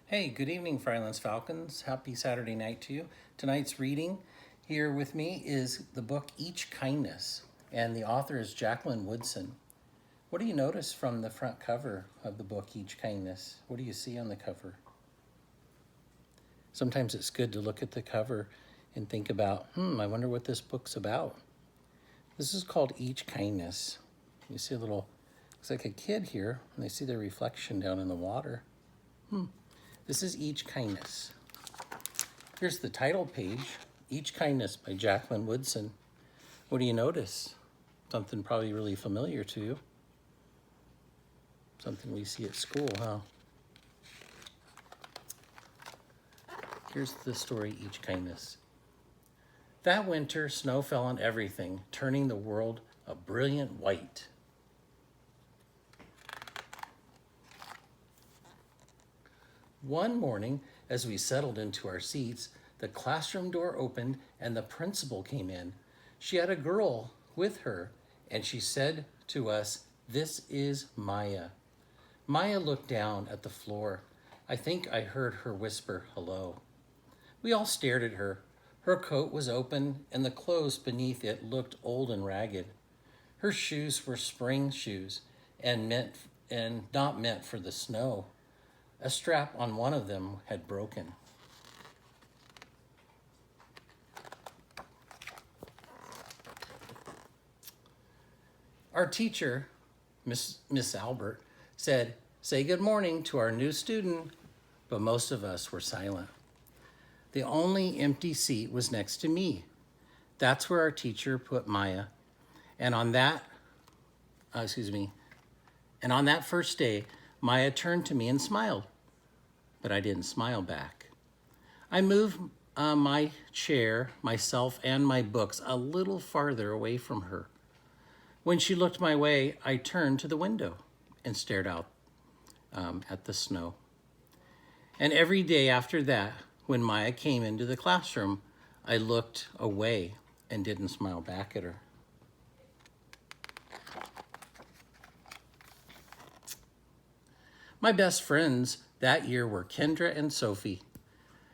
Hey, good evening, Frylands Falcons. Happy Saturday night to you. Tonight's reading here with me is the book Each Kindness, and the author is Jacqueline Woodson. What do you notice from the front cover of the book Each Kindness? What do you see on the cover? Sometimes it's good to look at the cover and think about, I wonder what this book's about. This is called Each Kindness. You see a little, looks like a kid here, and they see their reflection down in the water. This is Each Kindness. Here's the title page, Each Kindness by Jacqueline Woodson. What do you notice? Something probably really familiar to you. Something we see at school, huh? Here's the story, Each Kindness. That winter, snow fell on everything, turning the world a brilliant white. One morning, as we settled into our seats, the classroom door opened and the principal came in. She had a girl with her, and she said to us, "This is Maya." Maya looked down at the floor. I think I heard her whisper, "Hello." We all stared at her. Her coat was open, and the clothes beneath it looked old and ragged. Her shoes were spring shoes and not meant for the snow. A strap on one of them had broken. Our teacher, Miss Albert, said, "Say good morning to our new student," but most of us were silent. The only empty seat was next to me. That's where our teacher put Maya. And on that first day, Maya turned to me and smiled, but I didn't smile back. I moved my chair, myself, and my books a little farther away from her. When she looked my way, I turned to the window and stared out at the snow. And every day after that, when Maya came into the classroom, I looked away and didn't smile back at her. My best friends that year were Kendra and Sophie.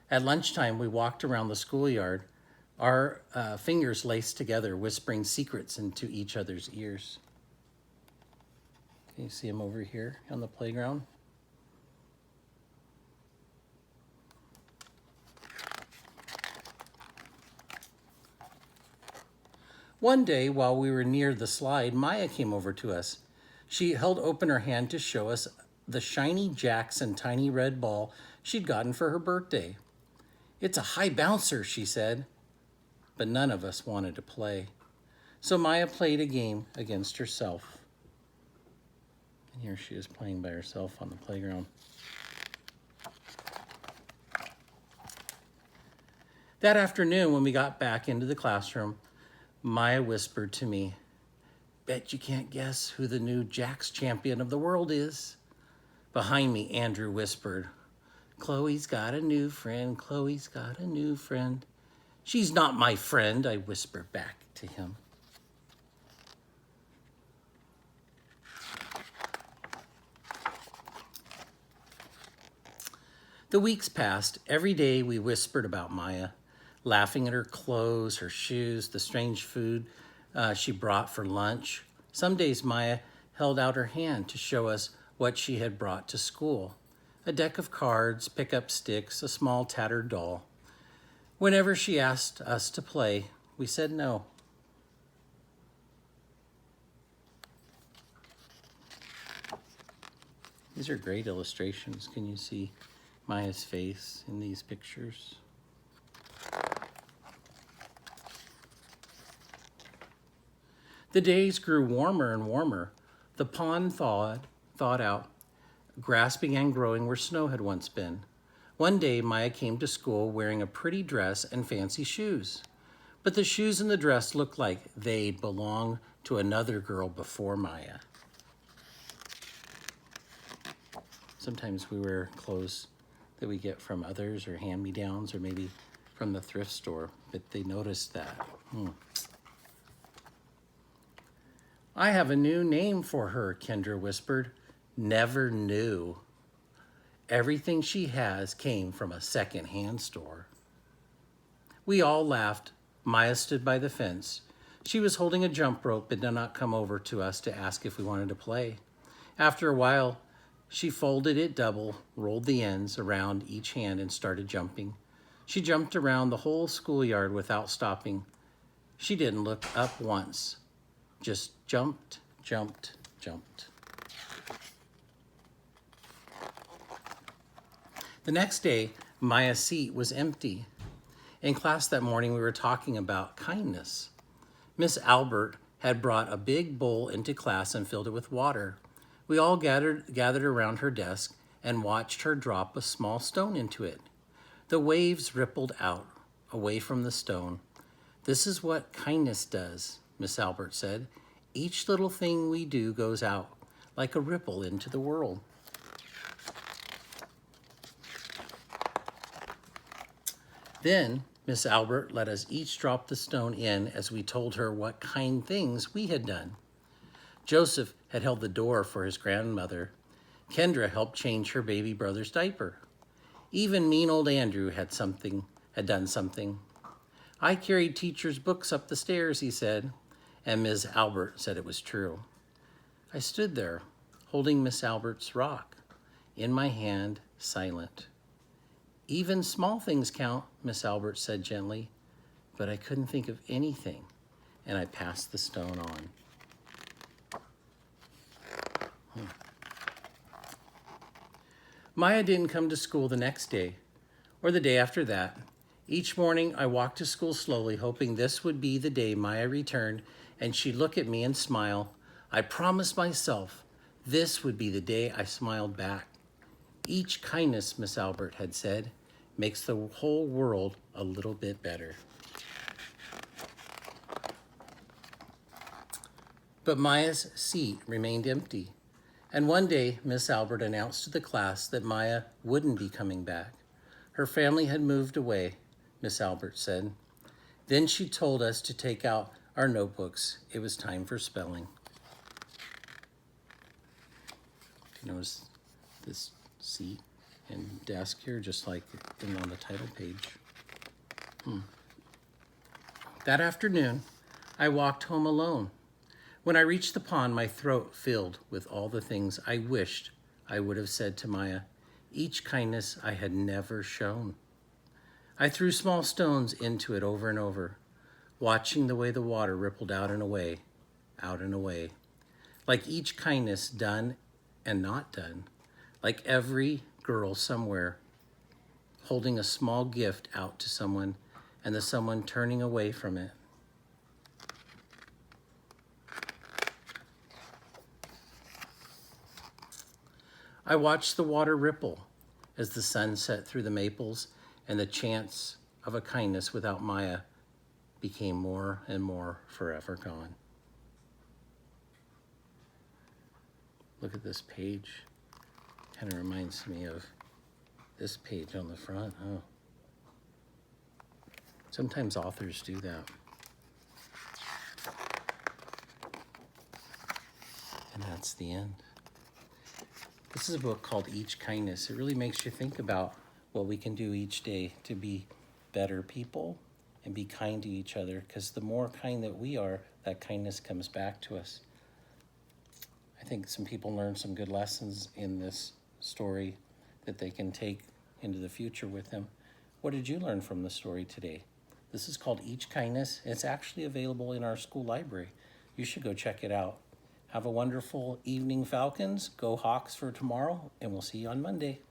At lunchtime, we walked around the schoolyard, our fingers laced together, whispering secrets into each other's ears. Can you see them over here on the playground? One day, while we were near the slide, Maya came over to us. She held open her hand to show us the shiny jacks and tiny red ball she'd gotten for her birthday. "It's a high bouncer," she said, but none of us wanted to play. So Maya played a game against herself. And here she is playing by herself on the playground. That afternoon, when we got back into the classroom, Maya whispered to me, "Bet you can't guess who the new Jacks champion of the world is." Behind me, Andrew whispered, "Chloe's got a new friend, Chloe's got a new friend." "She's not my friend," I whispered back to him. The weeks passed. Every day we whispered about Maya, laughing at her clothes, her shoes, the strange food she brought for lunch. Some days Maya held out her hand to show us what she had brought to school: a deck of cards, pickup sticks, a small tattered doll. Whenever she asked us to play, we said no. These are great illustrations. Can you see Maya's face in these pictures? The days grew warmer and warmer. The pond thawed out. Grass began growing where snow had once been. One day, Maya came to school wearing a pretty dress and fancy shoes. But the shoes and the dress looked like they'd belonged to another girl before Maya. Sometimes we wear clothes that we get from others or hand-me-downs or maybe from the thrift store, but they noticed that. "I have a new name for her," Kendra whispered. "Never knew." Everything she has came from a second-hand store. We all laughed. Maya stood by the fence. She was holding a jump rope but did not come over to us to ask if we wanted to play. After a while, she folded it double, rolled the ends around each hand, and started jumping. She jumped around the whole schoolyard without stopping. She didn't look up once, just jumped, jumped, jumped. The next day, Maya's seat was empty. In class that morning, we were talking about kindness. Miss Albert had brought a big bowl into class and filled it with water. We all gathered around her desk and watched her drop a small stone into it. The waves rippled out, away from the stone. "This is what kindness does," Miss Albert said. "Each little thing we do goes out, like a ripple into the world." Then Miss Albert let us each drop the stone in as we told her what kind things we had done. Joseph had held the door for his grandmother. Kendra helped change her baby brother's diaper. Even mean old Andrew had done something. "I carried teacher's books up the stairs," he said, and Miss Albert said it was true. I stood there, holding Miss Albert's rock in my hand, silent. "Even small things count," Miss Albert said gently, but I couldn't think of anything, and I passed the stone on. Maya didn't come to school the next day or the day after that. Each morning I walked to school slowly, hoping this would be the day Maya returned and she'd look at me and smile. I promised myself this would be the day I smiled back. "Each kindness," Miss Albert had said, "makes the whole world a little bit better." But Maya's seat remained empty. And one day, Miss Albert announced to the class that Maya wouldn't be coming back. Her family had moved away, Miss Albert said. Then she told us to take out our notebooks. It was time for spelling. You notice this seat and desk here, just like on the title page. That afternoon, I walked home alone. When I reached the pond, my throat filled with all the things I wished I would have said to Maya, each kindness I had never shown. I threw small stones into it over and over, watching the way the water rippled out and away, like each kindness done and not done, like every girl somewhere holding a small gift out to someone and the someone turning away from it. I watched the water ripple as the sun set through the maples and the chance of a kindness without Maya became more and more forever gone. Look at this page. Kind of reminds me of this page on the front. Oh. Sometimes authors do that. And that's the end. This is a book called Each Kindness. It really makes you think about what we can do each day to be better people and be kind to each other, because the more kind that we are, that kindness comes back to us. I think some people learned some good lessons in this story that they can take into the future with them. What did you learn from the story today? This is called Each Kindness. It's actually available in our school library. You should go check it out. Have a wonderful evening, Falcons. Go Hawks for tomorrow, and we'll see you on Monday.